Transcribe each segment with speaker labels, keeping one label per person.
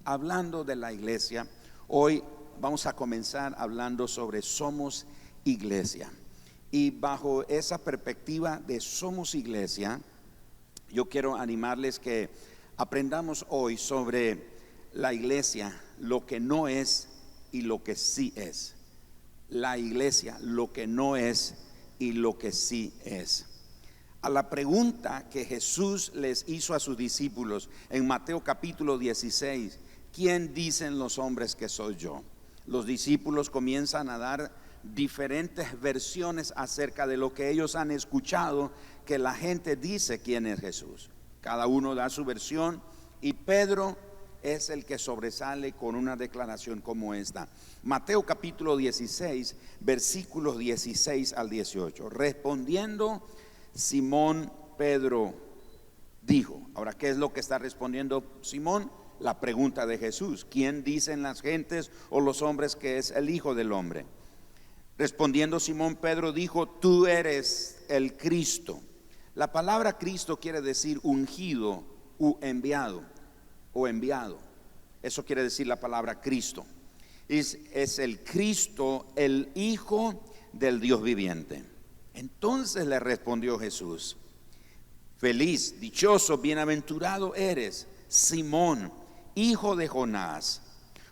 Speaker 1: hablando de la iglesia. Hoy vamos a comenzar hablando sobre Somos Iglesia. Y bajo esa perspectiva de Somos Iglesia, yo quiero animarles que aprendamos hoy sobre la iglesia, lo que no es y lo que sí es. La iglesia, lo que no es y lo que sí es. A la pregunta que Jesús les hizo a sus discípulos en Mateo capítulo 16, ¿quién dicen los hombres que soy yo? Los discípulos comienzan a dar diferentes versiones acerca de lo que ellos han escuchado que la gente dice quién es Jesús. Cada uno da su versión y Pedro es el que sobresale con una declaración como esta. Mateo capítulo 16, versículos 16 al 18. Respondiendo Simón Pedro dijo. Ahora, ¿qué es lo que está respondiendo Simón? La pregunta de Jesús: ¿quién dicen las gentes o los hombres que es el Hijo del Hombre? Respondiendo Simón Pedro dijo: tú eres el Cristo. La palabra Cristo quiere decir ungido o enviado. Eso quiere decir la palabra Cristo. Es el Cristo, el Hijo del Dios viviente. Entonces le respondió Jesús: feliz, dichoso, bienaventurado eres, Simón, hijo de Jonás,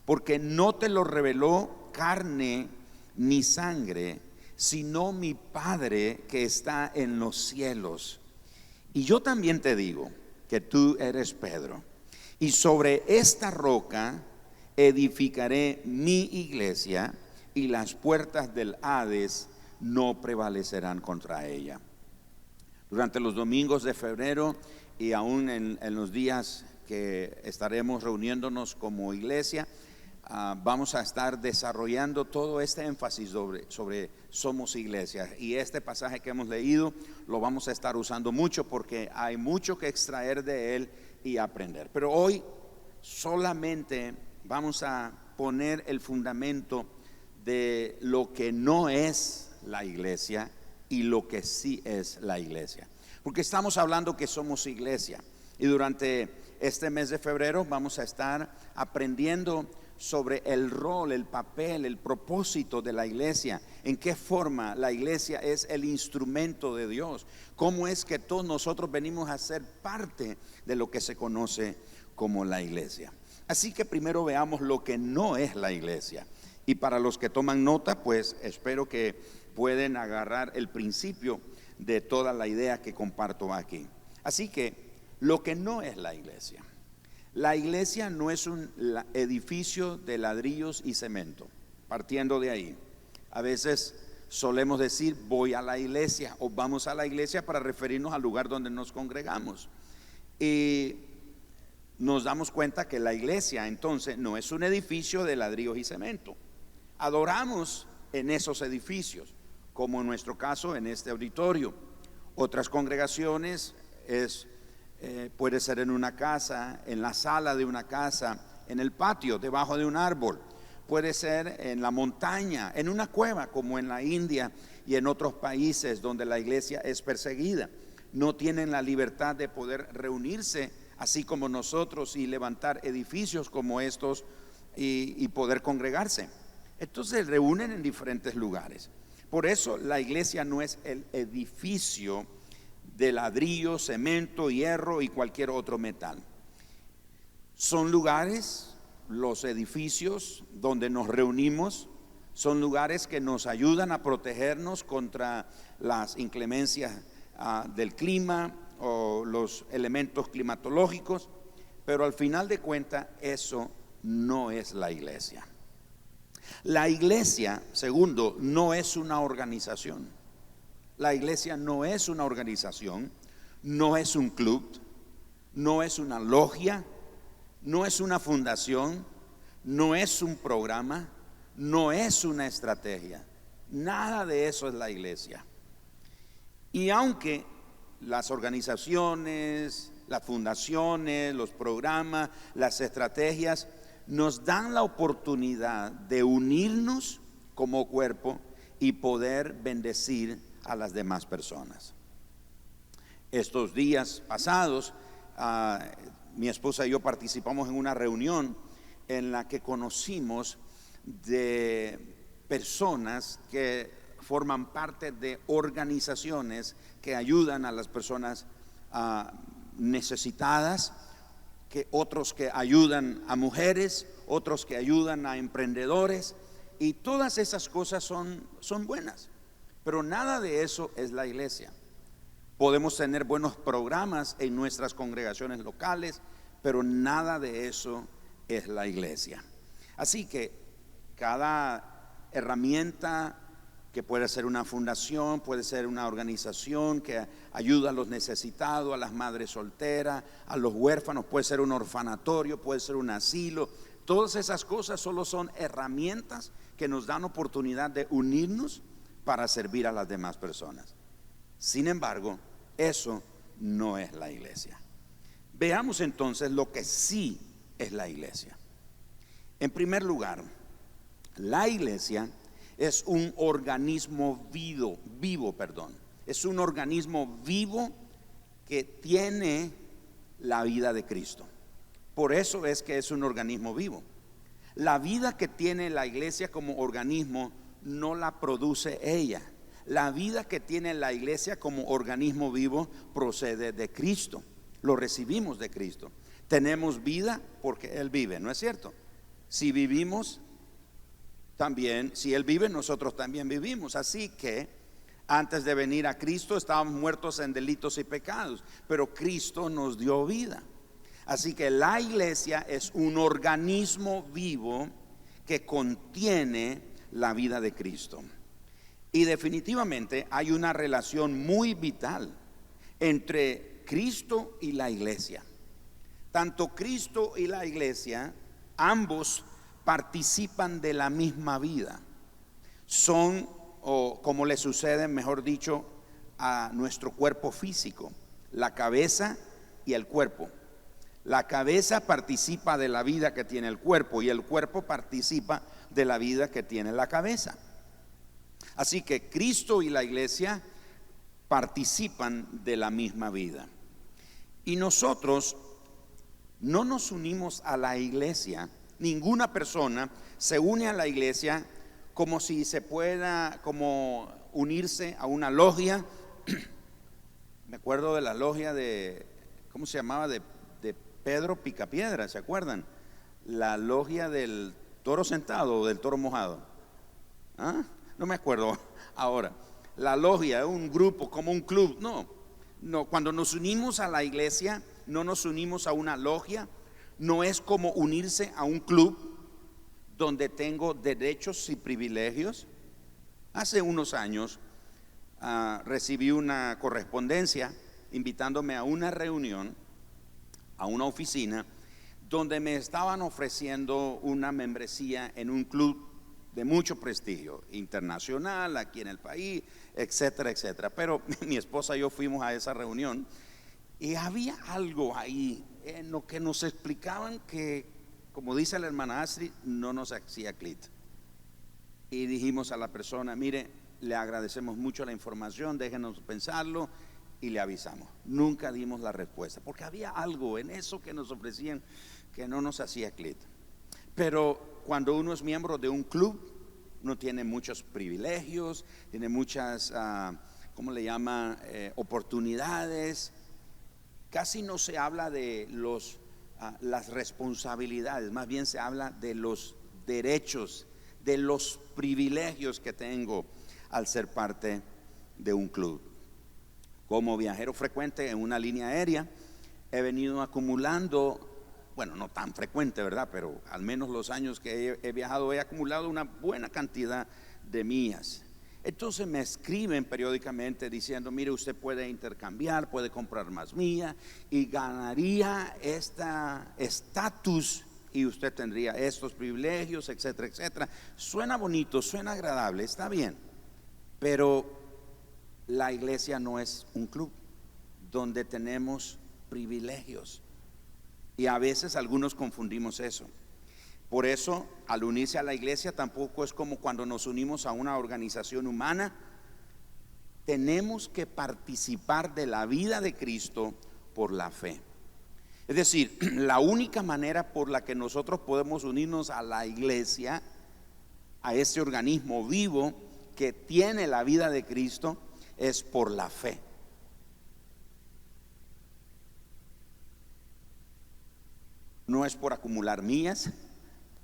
Speaker 1: porque no te lo reveló carne ni sangre, sino mi Padre que está en los cielos. Y yo también te digo que tú eres Pedro, y sobre esta roca edificaré mi iglesia, y las puertas del Hades no prevalecerán contra ella. Durante los domingos de febrero y aún en los días que estaremos reuniéndonos como iglesia, vamos a estar desarrollando todo este énfasis sobre Somos Iglesia. Y este pasaje que hemos leído lo vamos a estar usando mucho porque hay mucho que extraer de él y aprender. Pero hoy solamente vamos a poner el fundamento de lo que no es la iglesia y lo que sí es la iglesia, porque estamos hablando que somos iglesia. Y durante este mes de febrero vamos a estar aprendiendo sobre el rol, el papel, el propósito de la iglesia, en qué forma la iglesia es el instrumento de Dios, cómo es que todos nosotros venimos a ser parte de lo que se conoce como la iglesia. Así que primero veamos lo que no es la iglesia. Y para los que toman nota, pues espero que pueden agarrar el principio de toda la idea que comparto aquí. Así que lo que no es la iglesia. La iglesia no es un edificio de ladrillos y cemento. Partiendo de ahí, a veces solemos decir voy a la iglesia o vamos a la iglesia para referirnos al lugar donde nos congregamos. Y nos damos cuenta que la iglesia entonces no es un edificio de ladrillos y cemento. Adoramos en esos edificios, como en nuestro caso en este auditorio. Otras congregaciones puede ser en una casa, en la sala de una casa, en el patio, debajo de un árbol. Puede ser en la montaña, en una cueva, como en la India y en otros países donde la iglesia es perseguida. No tienen la libertad de poder reunirse así como nosotros y levantar edificios como estos y poder congregarse. Entonces se reúnen en diferentes lugares. Por eso la iglesia no es el edificio de ladrillo, cemento, hierro y cualquier otro metal. Son lugares, los edificios donde nos reunimos, son lugares que nos ayudan a protegernos contra las inclemencias del clima o los elementos climatológicos, pero al final de cuentas eso no es la iglesia. La iglesia, segundo, no es una organización. La iglesia no es una organización, no es un club, no es una logia, no es una fundación, no es un programa, no es una estrategia. Nada de eso es la iglesia. Y aunque las organizaciones, las fundaciones, los programas, las estrategias nos dan la oportunidad de unirnos como cuerpo y poder bendecir a las demás personas. Estos días pasados, mi esposa y yo participamos en una reunión en la que conocimos de personas que forman parte de organizaciones que ayudan a las personas necesitadas, que otros que ayudan a mujeres, otros que ayudan a emprendedores, y todas esas cosas son buenas, pero nada de eso es la iglesia. Podemos tener buenos programas en nuestras congregaciones locales, pero nada de eso es la iglesia. Así que cada herramienta, que puede ser una fundación, puede ser una organización que ayuda a los necesitados, a las madres solteras, a los huérfanos, puede ser un orfanatorio, puede ser un asilo. Todas esas cosas solo son herramientas que nos dan oportunidad de unirnos para servir a las demás personas. Sin embargo, eso no es la iglesia. Veamos entonces lo que sí es la iglesia. En primer lugar, la iglesia es un organismo vivo, es un organismo vivo que tiene la vida de Cristo. Por eso es que es un organismo vivo. La vida que tiene la iglesia como organismo no la produce ella. La vida que tiene la iglesia como organismo vivo procede de Cristo. Lo recibimos de Cristo. Tenemos vida porque Él vive, ¿no es cierto? Si vivimos, también, si Él vive, nosotros también vivimos. Así que antes de venir a Cristo estábamos muertos en delitos y pecados, pero Cristo nos dio vida. Así que la iglesia es un organismo vivo que contiene la vida de Cristo. Y definitivamente hay una relación muy vital entre Cristo y la iglesia. Tanto Cristo y la iglesia, ambos participan de la misma vida. Son, o como le sucede, mejor dicho, a nuestro cuerpo físico, la cabeza y el cuerpo. La cabeza participa de la vida que tiene el cuerpo y el cuerpo participa de la vida que tiene la cabeza. Así que Cristo y la iglesia participan de la misma vida. Y nosotros no nos unimos a la iglesia. Ninguna persona se une a la iglesia como si se pueda, como unirse a una logia. Me acuerdo de la logia de, ¿cómo se llamaba? De Pedro Picapiedra, ¿se acuerdan? La logia del toro sentado o del toro mojado. No me acuerdo ahora. La logia, un grupo, como un club. No, cuando nos unimos a la iglesia, no nos unimos a una logia. No es como unirse a un club donde tengo derechos y privilegios. Hace unos años recibí una correspondencia invitándome a una reunión, a una oficina, donde me estaban ofreciendo una membresía en un club de mucho prestigio internacional aquí en el país, etcétera, etcétera. Pero mi esposa y yo fuimos a esa reunión y había algo ahí en lo que nos explicaban que, como dice la hermana Astrid, no nos hacía clic. Y dijimos a la persona: mire, le agradecemos mucho la información, déjenos pensarlo y le avisamos. Nunca dimos la respuesta porque había algo en eso que nos ofrecían que no nos hacía clic. Pero cuando uno es miembro de un club, uno tiene muchos privilegios, tiene muchas, ¿cómo le llama? Oportunidades. Casi no se habla de las responsabilidades, más bien se habla de los derechos, de los privilegios que tengo al ser parte de un club. Como viajero frecuente en una línea aérea, he venido acumulando, bueno, no tan frecuente, ¿verdad? Pero al menos los años que he viajado he acumulado una buena cantidad de millas. Entonces me escriben periódicamente diciendo: mire, usted puede intercambiar, puede comprar más millas y ganaría estatus y usted tendría estos privilegios, etcétera, etcétera. Suena bonito, suena agradable, está bien, pero la iglesia no es un club donde tenemos privilegios, y a veces algunos confundimos eso. Por eso, al unirse a la iglesia tampoco es como cuando nos unimos a una organización humana. Tenemos que participar de la vida de Cristo por la fe. Es decir, la única manera por la que nosotros podemos unirnos a la iglesia, a ese organismo vivo que tiene la vida de Cristo, es por la fe. No es por acumular millas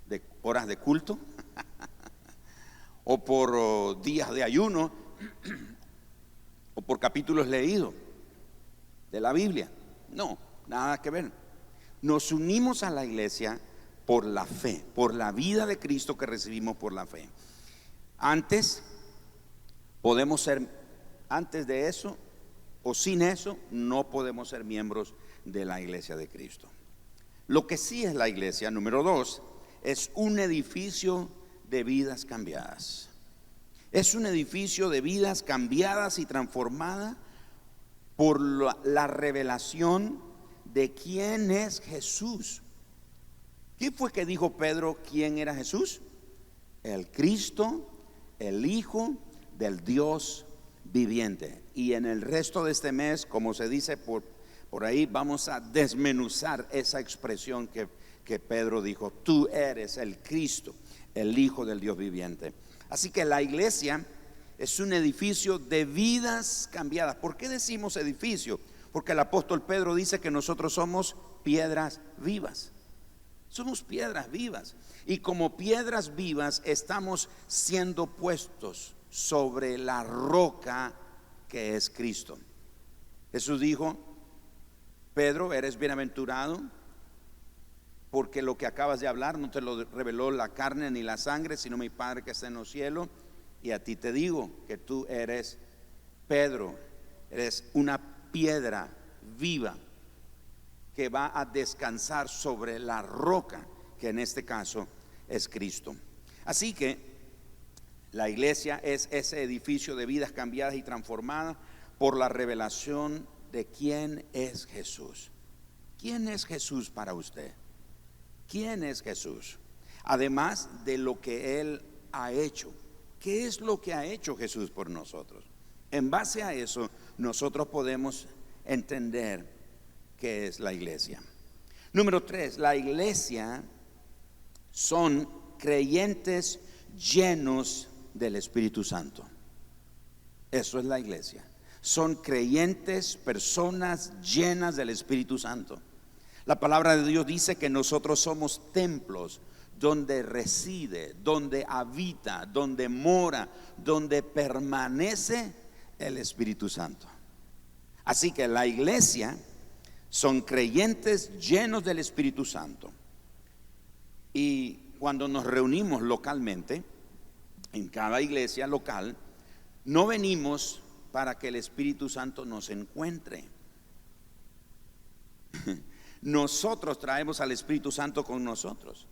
Speaker 1: de horas de culto o por días de ayuno o por capítulos leídos de la Biblia. No, nada que ver. Nos unimos a la iglesia por la fe, por la vida de Cristo que recibimos por la fe. Antes de eso o sin eso, no podemos ser miembros de la iglesia de Cristo. Lo que sí es la iglesia, número 2, es un edificio de vidas cambiadas. Es un edificio de vidas cambiadas y transformadas por la revelación de quién es Jesús. ¿Qué fue que dijo Pedro quién era Jesús? El Cristo, el Hijo del Dios viviente. Y en el resto de este mes, como se dice por ahí, vamos a desmenuzar esa expresión que Pedro dijo: tú eres el Cristo, el Hijo del Dios viviente. Así que la iglesia es un edificio de vidas cambiadas. ¿Por qué decimos edificio? Porque el apóstol Pedro dice que nosotros somos piedras vivas. Somos piedras vivas. Y como piedras vivas estamos siendo puestos sobre la roca que es Cristo. Jesús dijo: Pedro, eres bienaventurado porque lo que acabas de hablar no te lo reveló la carne ni la sangre, sino mi Padre que está en los cielos. Y a ti te digo que tú eres Pedro, eres una piedra viva que va a descansar sobre la roca, que en este caso es Cristo. Así que la iglesia es ese edificio de vidas cambiadas y transformadas por la revelación de quién es Jesús. ¿Quién es Jesús para usted? ¿Quién es Jesús? Además de lo que Él ha hecho. ¿Qué es lo que ha hecho Jesús por nosotros? En base a eso, nosotros podemos entender qué es la iglesia. Número 3, la iglesia son creyentes llenos del Espíritu Santo. Eso es la iglesia. Son creyentes, personas llenas del Espíritu Santo. La palabra de Dios dice que nosotros somos templos donde reside, donde habita, donde mora, donde permanece el Espíritu Santo. Así que la iglesia son creyentes llenos del Espíritu Santo. Y cuando nos reunimos localmente, en cada iglesia local, no venimos para que el Espíritu Santo nos encuentre. Nosotros traemos al Espíritu Santo con nosotros,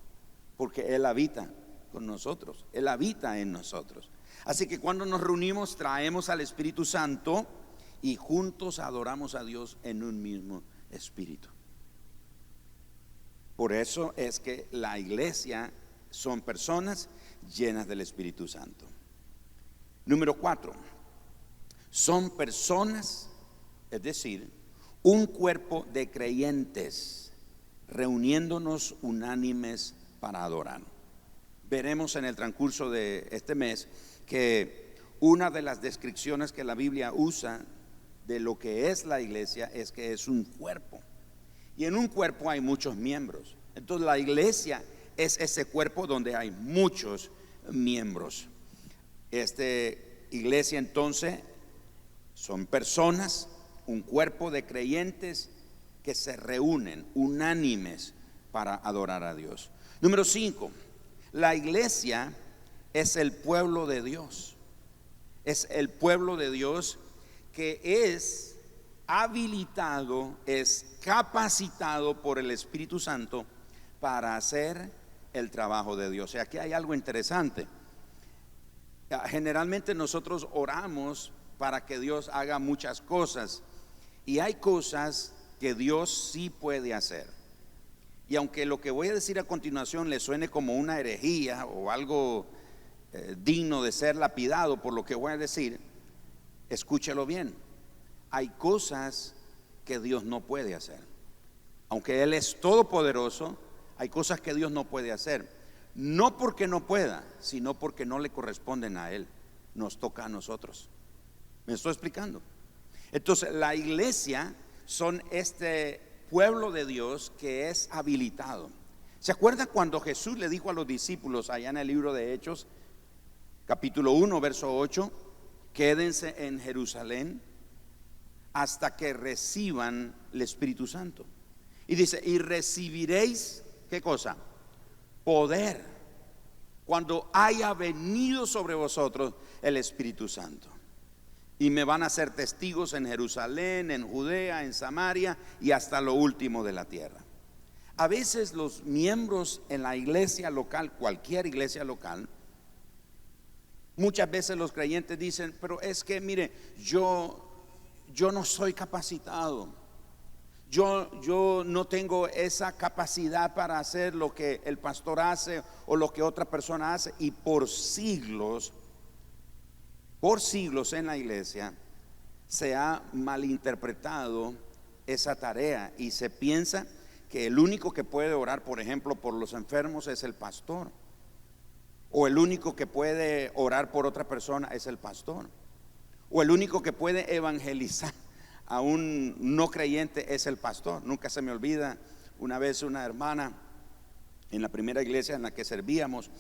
Speaker 1: porque Él habita con nosotros, Él habita en nosotros. Así que cuando nos reunimos traemos al Espíritu Santo y juntos adoramos a Dios en un mismo espíritu. Por eso es que la iglesia son personas llenas del Espíritu Santo. Número 4, son personas, es decir, un cuerpo de creyentes reuniéndonos unánimes para adorar. Veremos en el transcurso de este mes que una de las descripciones que la Biblia usa de lo que es la iglesia es que es un cuerpo. Y en un cuerpo hay muchos miembros. Entonces la iglesia es ese cuerpo donde hay muchos miembros. Esta iglesia entonces son personas, un cuerpo de creyentes que se reúnen unánimes para adorar a Dios. Número 5, la iglesia es el pueblo de Dios. Es el pueblo de Dios que es habilitado, es capacitado por el Espíritu Santo para hacer el trabajo de Dios. Y aquí hay algo interesante. Generalmente nosotros oramos para que Dios haga muchas cosas, y hay cosas que Dios sí puede hacer. Y aunque lo que voy a decir a continuación le suene como una herejía o algo digno de ser lapidado por lo que voy a decir, escúchelo bien. Hay cosas que Dios no puede hacer. Aunque Él es todopoderoso, hay cosas que Dios no puede hacer. No porque no pueda, sino porque no le corresponden a Él. Nos toca a nosotros. ¿Me estoy explicando? Entonces, la iglesia son este pueblo de Dios que es habilitado. ¿Se acuerda cuando Jesús le dijo a los discípulos allá en el libro de Hechos, capítulo 1, verso 8, quédense en Jerusalén hasta que reciban el Espíritu Santo? Y dice, y recibiréis, ¿qué cosa? Poder, cuando haya venido sobre vosotros el Espíritu Santo. Y me van a ser testigos en Jerusalén, en Judea, en Samaria y hasta lo último de la tierra. A veces los miembros en la iglesia local, cualquier iglesia local, muchas veces los creyentes dicen, pero es que mire, yo no soy capacitado. Yo no tengo esa capacidad para hacer lo que el pastor hace o lo que otra persona hace. Y por siglos en la iglesia se ha malinterpretado esa tarea y se piensa que el único que puede orar, por ejemplo, por los enfermos es el pastor, o el único que puede orar por otra persona es el pastor, o el único que puede evangelizar a un no creyente es el pastor. Nunca se me olvida una vez una hermana en la primera iglesia en la que servíamos,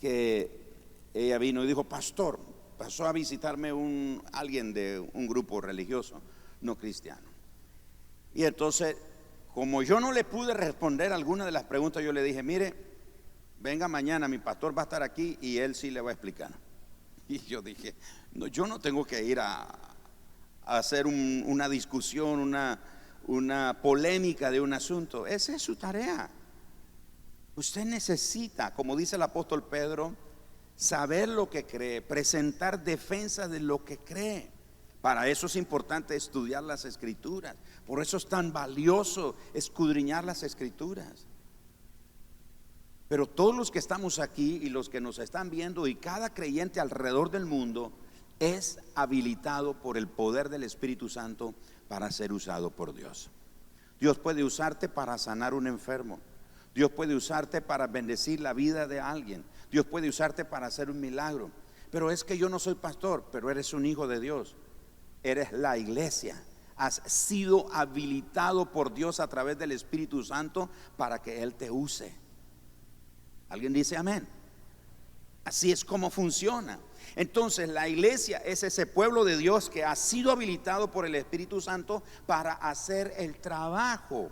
Speaker 1: que ella vino y dijo, pastor, pasó a visitarme alguien de un grupo religioso no cristiano. Y entonces, como yo no le pude responder alguna de las preguntas, yo le dije, mire, venga mañana, mi pastor va a estar aquí y él sí le va a explicar. Y yo dije, no, yo no tengo que ir a hacer una discusión, una polémica de un asunto. Esa es su tarea. Usted necesita, como dice el apóstol Pedro, saber lo que cree, presentar defensa de lo que cree. Para eso es importante estudiar las escrituras. Por eso es tan valioso escudriñar las escrituras. Pero todos los que estamos aquí y los que nos están viendo y cada creyente alrededor del mundo es habilitado por el poder del Espíritu Santo para ser usado por Dios. Dios puede usarte para sanar un enfermo. Dios puede usarte para bendecir la vida de alguien. Dios puede usarte para hacer un milagro. Pero es que yo no soy pastor, pero eres un hijo de Dios. Eres la iglesia. Has sido habilitado por Dios a través del Espíritu Santo para que Él te use. ¿Alguien dice amén? Así es como funciona. Entonces la iglesia es ese pueblo de Dios que ha sido habilitado por el Espíritu Santo para hacer el trabajo.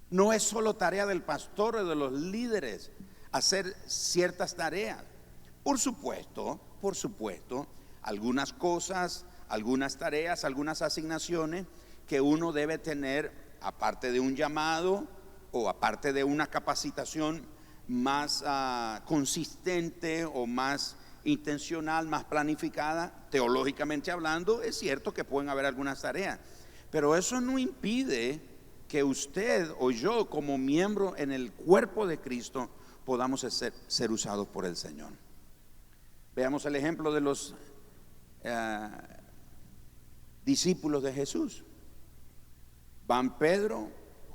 Speaker 1: No es solo tarea del pastor o de los líderes hacer ciertas tareas. Por supuesto, algunas cosas, algunas tareas, algunas asignaciones que uno debe tener, aparte de un llamado o aparte de una capacitación más consistente o más intencional, más planificada, teológicamente hablando, es cierto que pueden haber algunas tareas, pero eso no impide que usted o yo como miembro en el cuerpo de Cristo podamos ser usados por el Señor. Veamos el ejemplo de los discípulos de Jesús. Van Pedro,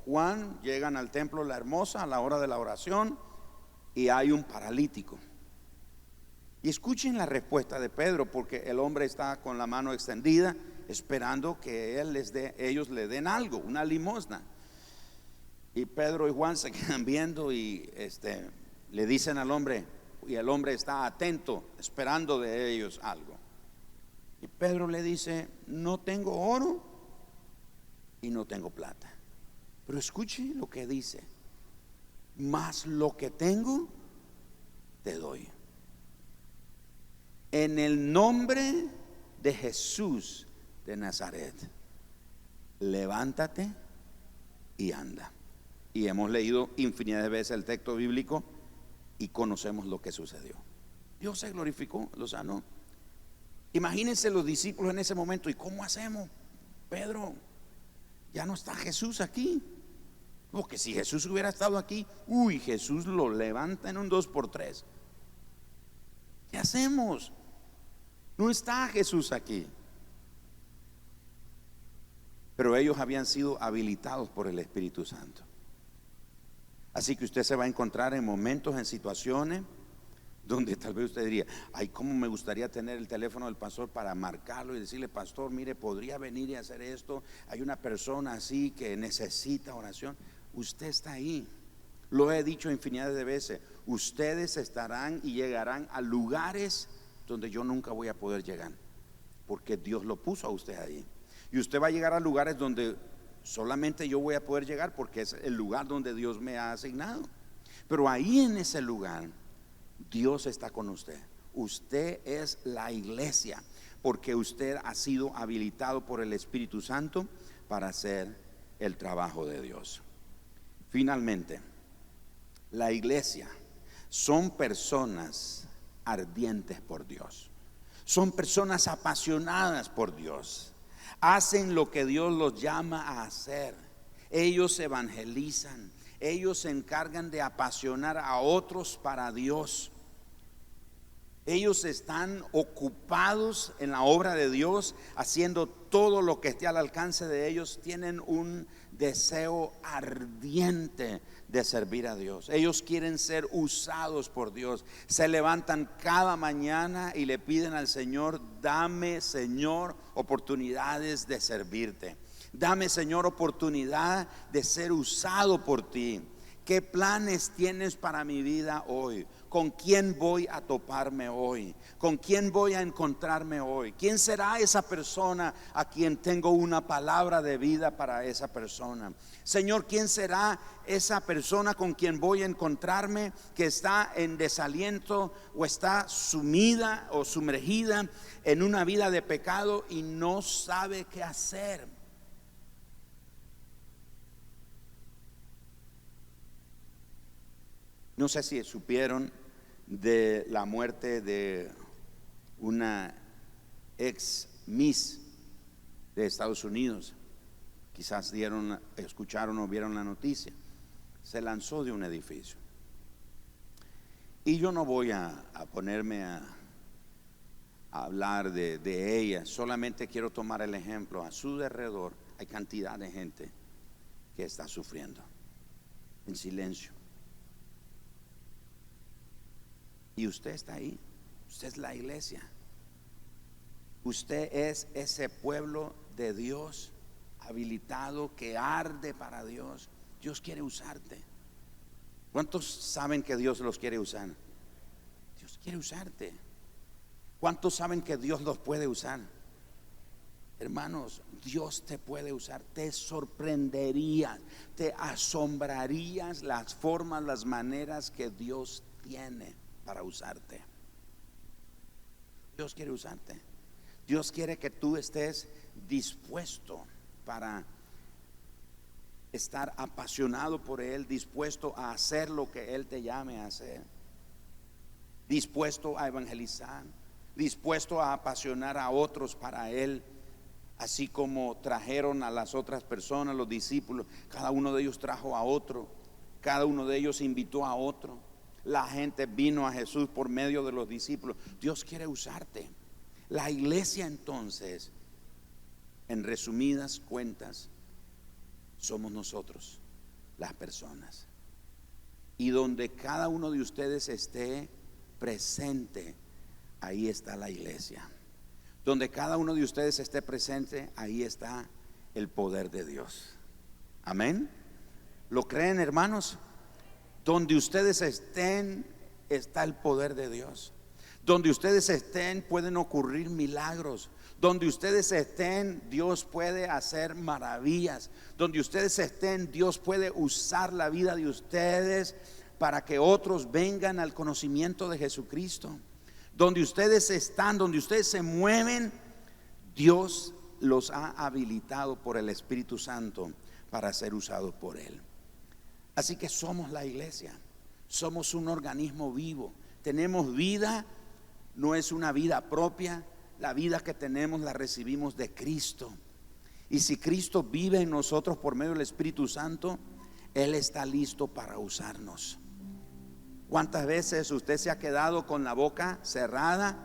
Speaker 1: Juan, llegan al templo La Hermosa a la hora de la oración y hay un paralítico. Y escuchen la respuesta de Pedro, porque el hombre está con la mano extendida esperando que ellos le den algo, una limosna. Y Pedro y Juan se quedan viendo y le dicen al hombre, y el hombre está atento, esperando de ellos algo. Y Pedro le dice, no tengo oro y no tengo plata. Pero escuche lo que dice, mas lo que tengo te doy. En el nombre de Jesús de Nazaret, levántate y anda. Y hemos leído infinidad de veces el texto bíblico y conocemos lo que sucedió. Dios se glorificó, lo sanó. Imagínense los discípulos en ese momento. ¿Y cómo hacemos? Pedro, ya no está Jesús aquí. Porque si Jesús hubiera estado aquí, Jesús lo levanta en un 2x3. ¿Qué hacemos? No está Jesús aquí. pero ellos habían sido habilitados por el Espíritu Santo. Así que usted se va a encontrar en momentos, en situaciones donde tal vez usted diría: ay, cómo me gustaría tener el teléfono del pastor para marcarlo y decirle: pastor, mire, podría venir y hacer esto, hay una persona así que necesita oración. Usted está ahí. Lo he dicho infinidad de veces: ustedes estarán y llegarán a lugares donde yo nunca voy a poder llegar, porque Dios lo puso a usted ahí. Y usted va a llegar a lugares donde solamente yo voy a poder llegar, porque es el lugar donde Dios me ha asignado. Pero ahí en ese lugar Dios está con usted. Usted es la iglesia, porque usted ha sido habilitado por el Espíritu Santo para hacer el trabajo de Dios. Finalmente, la iglesia son personas ardientes por Dios. Son personas apasionadas por Dios. Hacen lo que Dios los llama a hacer. Ellos evangelizan. Ellos se encargan de apasionar a otros para Dios. Ellos están ocupados en la obra de Dios, haciendo todo lo que esté al alcance de ellos. Tienen un deseo ardiente de servir a Dios. Ellos quieren ser usados por Dios. Se levantan cada mañana y le piden al Señor: dame, Señor, oportunidades de servirte. Dame, Señor, oportunidad de ser usado por ti. ¿Qué planes tienes para mi vida hoy? ¿Con quién voy a toparme hoy? ¿Con quién voy a encontrarme hoy? ¿Quién será esa persona a quien tengo una palabra de vida para esa persona? Señor, ¿quién será esa persona con quien voy a encontrarme que está en desaliento o está sumida o sumergida en una vida de pecado y no sabe qué hacer? No sé si supieron de la muerte de una ex Miss de Estados Unidos. Quizás escucharon o vieron la noticia. Se lanzó de un edificio. Y yo no voy a ponerme a hablar de ella. Solamente quiero tomar el ejemplo. A su alrededor hay cantidad de gente que está sufriendo en silencio. Y usted está ahí. Usted es la iglesia. Usted es ese pueblo de Dios habilitado que arde para Dios. Dios quiere usarte. ¿Cuántos saben que Dios los quiere usar? Dios quiere usarte. ¿Cuántos saben que Dios los puede usar? Hermanos, Dios te puede usar. Te sorprenderías, te asombrarías las formas, las maneras que Dios tiene para usarte. Dios quiere usarte. Dios quiere que tú estés dispuesto para estar apasionado por Él, dispuesto a hacer lo que Él te llame a hacer, dispuesto a evangelizar, dispuesto a apasionar a otros para Él, así como trajeron a las otras personas, los discípulos. Cada uno de ellos trajo a otro, cada uno de ellos invitó a otro. La gente vino a Jesús por medio de los discípulos. Dios quiere usarte. La iglesia, entonces, en resumidas cuentas, somos nosotros, las personas. Y donde cada uno de ustedes esté presente, ahí está la iglesia. Donde cada uno de ustedes esté presente, ahí está el poder de Dios. Amén. ¿Lo creen, hermanos? Donde ustedes estén está el poder de Dios. Donde ustedes estén pueden ocurrir milagros. Donde ustedes estén, Dios puede hacer maravillas. Donde ustedes estén, Dios puede usar la vida de ustedes para que otros vengan al conocimiento de Jesucristo. Donde ustedes están, donde ustedes se mueven, Dios los ha habilitado por el Espíritu Santo para ser usados por Él. Así que somos la iglesia, somos un organismo vivo, tenemos vida, no es una vida propia, la vida que tenemos la recibimos de Cristo. Y si Cristo vive en nosotros por medio del Espíritu Santo, Él está listo para usarnos. ¿Cuántas veces usted se ha quedado con la boca cerrada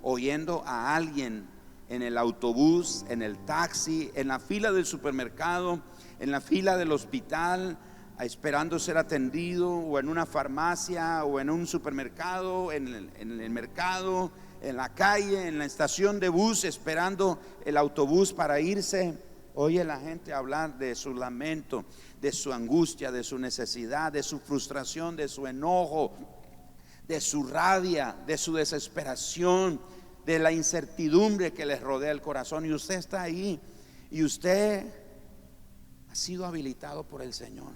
Speaker 1: oyendo a alguien en el autobús, en el taxi, en la fila del supermercado, en la fila del hospital, esperando ser atendido, o en una farmacia, o en un supermercado, en el mercado, en la calle, en la estación de bus, esperando el autobús para irse. Oye la gente hablar de su lamento, de su angustia, de su necesidad, de su frustración, de su enojo, de su rabia, de su desesperación, de la incertidumbre que les rodea el corazón. Y usted está ahí, y usted ha sido habilitado por el Señor.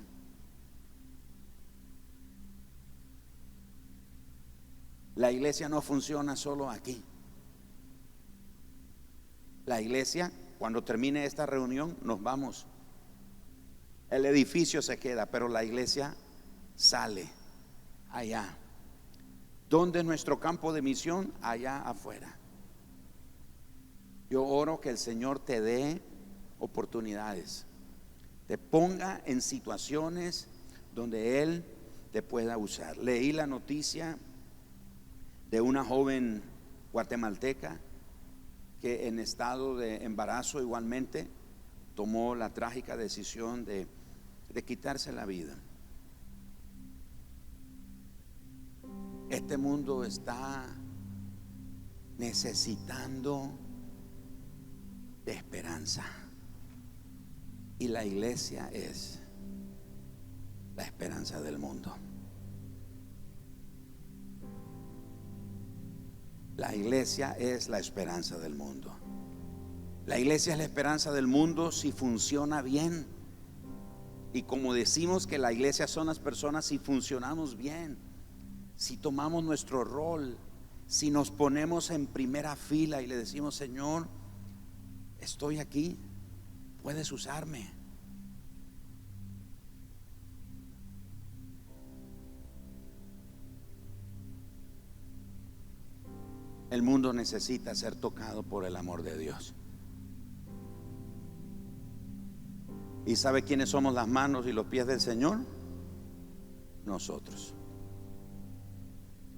Speaker 1: La iglesia no funciona solo aquí. La iglesia, cuando termine esta reunión, nos vamos. El edificio se queda, pero la iglesia sale allá. ¿Dónde es nuestro campo de misión? Allá afuera. Yo oro que el Señor te dé oportunidades, te ponga en situaciones donde Él te pueda usar. Leí la noticia de una joven guatemalteca que en estado de embarazo igualmente tomó la trágica decisión de quitarse la vida. Este mundo está necesitando de esperanza, y la iglesia es la esperanza del mundo. La iglesia es la esperanza del mundo. La iglesia es la esperanza del mundo si funciona bien. Y como decimos que la iglesia son las personas, si funcionamos bien, si tomamos nuestro rol, si nos ponemos en primera fila y le decimos: Señor, estoy aquí, puedes usarme. El mundo necesita ser tocado por el amor de Dios. ¿Y sabe quiénes somos las manos y los pies del Señor? Nosotros.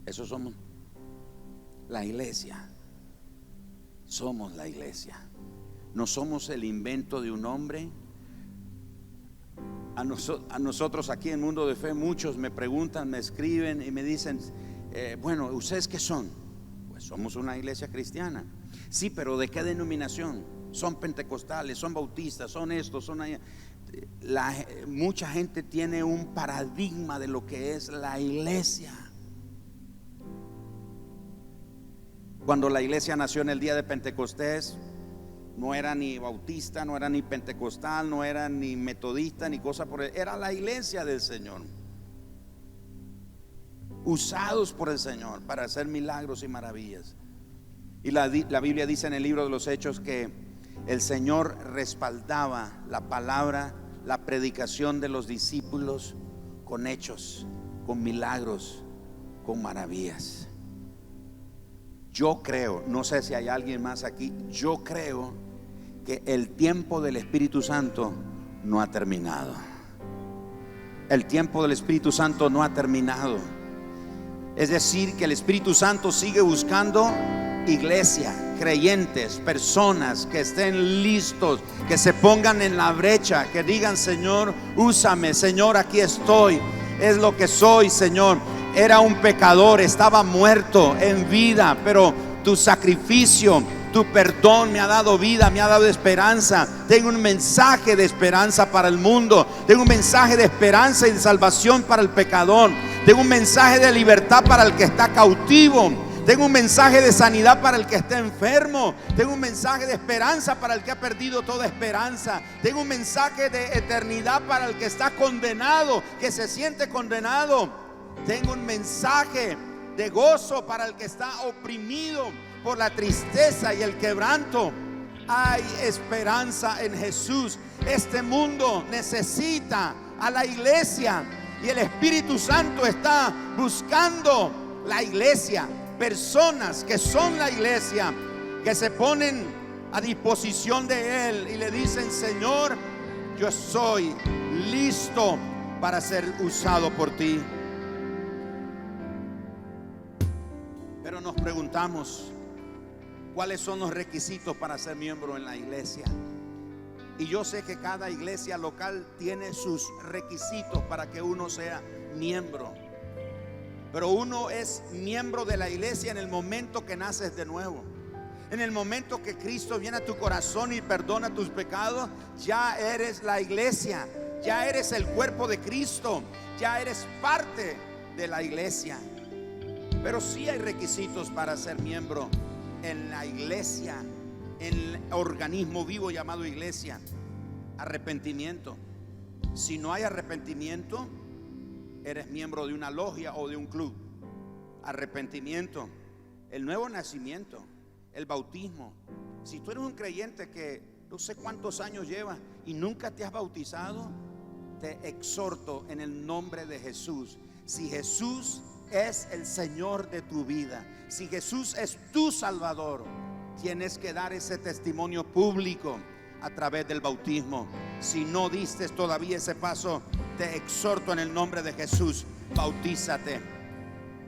Speaker 1: Eso somos. La iglesia. Somos la iglesia. No somos el invento de un hombre. A nosotros aquí en Mundo de Fe, muchos me preguntan, me escriben y me dicen: bueno, ¿ustedes qué son? Pues somos una iglesia cristiana. Sí, pero ¿de qué denominación? Son pentecostales, son bautistas, son estos, son allá. Mucha gente tiene un paradigma de lo que es la iglesia. Cuando la iglesia nació en el día de Pentecostés, no era ni bautista, no era ni pentecostal, no era ni metodista, ni cosa por el, era la iglesia del Señor, usados por el Señor para hacer milagros y maravillas. Y la Biblia dice en el libro de los Hechos que el Señor respaldaba la palabra, la predicación de los discípulos con hechos, con milagros, con maravillas. Yo creo, no sé si hay alguien más aquí, yo creo que el tiempo del Espíritu Santo no ha terminado. El tiempo del Espíritu Santo no ha terminado. Es decir, que el Espíritu Santo sigue buscando iglesia, creyentes, personas que estén listos, que se pongan en la brecha, que digan: Señor, úsame, Señor, aquí estoy, es lo que soy, Señor. Era un pecador, estaba muerto en vida, pero tu sacrificio, tu perdón me ha dado vida, me ha dado esperanza. Tengo un mensaje de esperanza para el mundo. Tengo un mensaje de esperanza y de salvación para el pecador. Tengo un mensaje de libertad para el que está cautivo. Tengo un mensaje de sanidad para el que está enfermo. Tengo un mensaje de esperanza para el que ha perdido toda esperanza. Tengo un mensaje de eternidad para el que está condenado, que se siente condenado. Tengo un mensaje de gozo para el que está oprimido por la tristeza y el quebranto. Hay esperanza en Jesús. Este mundo necesita a la iglesia, y el Espíritu Santo está buscando la iglesia, personas que son la iglesia, que se ponen a disposición de Él y le dicen: Señor, yo soy listo para ser usado por ti. Pero nos preguntamos: ¿Cuáles son los requisitos para ser miembro en la iglesia? Y yo sé que cada iglesia local tiene sus requisitos para que uno sea miembro. Pero uno es miembro de la iglesia en el momento que naces de nuevo. En el momento que Cristo viene a tu corazón y perdona tus pecados, ya eres la iglesia, ya eres el cuerpo de Cristo, ya eres parte de la iglesia. Pero sí hay requisitos para ser miembro en la iglesia, en el organismo vivo llamado iglesia. Arrepentimiento. Si no hay arrepentimiento, eres miembro de una logia o de un club. Arrepentimiento, el nuevo nacimiento, el bautismo. Si tú eres un creyente que no sé cuántos años llevas y nunca te has bautizado, te exhorto en el nombre de Jesús. Si Jesús es el Señor de tu vida, si Jesús es tu Salvador, tienes que dar ese testimonio público a través del bautismo. Si no diste todavía ese paso, te exhorto en el nombre de Jesús, bautízate.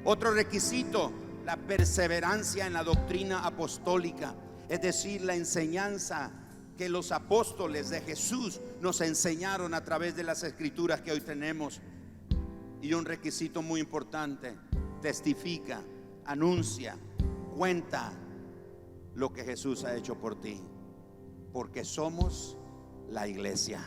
Speaker 1: Otro requisito, la perseverancia en la doctrina apostólica, es decir, la enseñanza que los apóstoles de Jesús nos enseñaron a través de las escrituras que hoy tenemos. Y un requisito muy importante, testifica, anuncia, cuenta lo que Jesús ha hecho por ti, porque somos la iglesia.